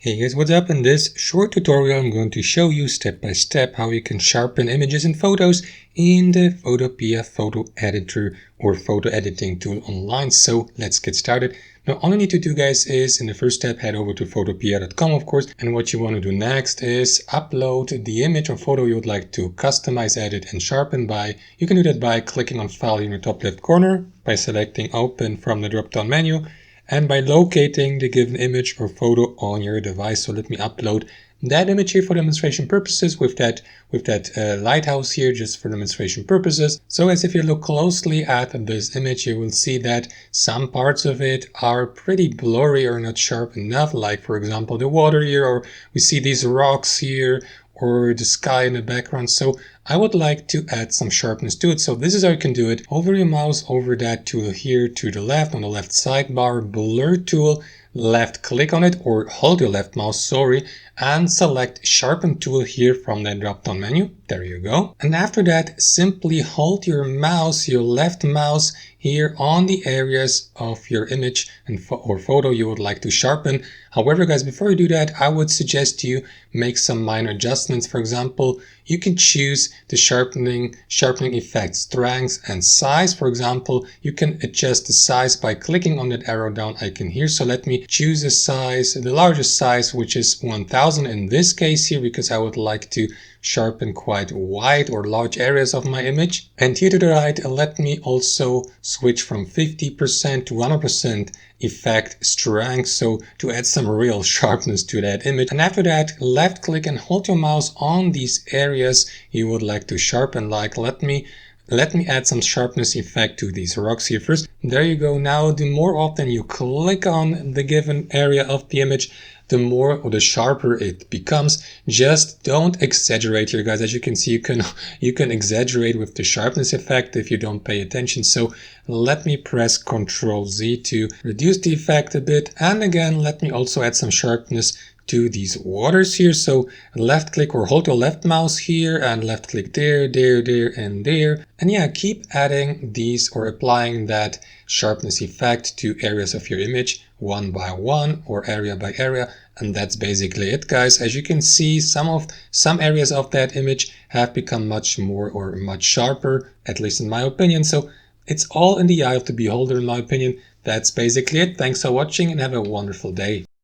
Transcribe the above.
Hey guys, what's up? In this short tutorial I'm going to show you step by step how you can sharpen images and photos in the Photopea photo editor or photo editing tool online. So let's get started. Now all you need to do, guys, is in the first step head over to photopea.com, of course, and what you want to do next is upload the image or photo you would like to customize, edit and sharpen by. You can do that by clicking on File in the top left corner, by selecting Open from the drop-down menu, and by locating the given image or photo on your device. So let me upload that image here for demonstration purposes with that lighthouse here, just for demonstration purposes. So as if you look closely at this image, you will see that some parts of it are pretty blurry or not sharp enough, like for example the water here, or we see these rocks here, or the sky in the background. So I would like to add some sharpness to it. So this is how you can do it. Over your mouse, over that tool here to the left, on the left sidebar, blur tool, left click on it, or hold your left mouse, sorry, and select Sharpen tool here from the drop-down menu. There you go. And after that, simply hold your mouse, your left mouse, here on the areas of your image or photo you would like to sharpen. However, guys, before you do that, I would suggest you make some minor adjustments. For example, you can choose the sharpening effect, strength and size. For example, you can adjust the size by clicking on that arrow down icon here. So let me choose a size, the largest size, which is 1000 in this case here, because I would like to sharpen quite wide or large areas of my image. And here to the right, let me also switch from 50% to 100% effect strength, so to add some real sharpness to that image. And after that, left click and hold your mouse on these areas you would like to sharpen. Like let me add some sharpness effect to these rocks here first. There you go. Now the more often you click on the given area of the image, the more or the sharper it becomes. Just don't exaggerate here, guys. As you can see, you can exaggerate with the sharpness effect if you don't pay attention. So let me press Ctrl Z to reduce the effect a bit. And again, let me also add some sharpness to these waters here. So left click or hold your left mouse here and left click there, and there. And yeah, keep adding these or applying that sharpness effect to areas of your image one by one or area by area. And that's basically it, guys. As you can see, some areas of that image have become much more or much sharper, at least in my opinion. So it's all in the eye of the beholder, in my opinion. That's basically it. Thanks for watching and have a wonderful day.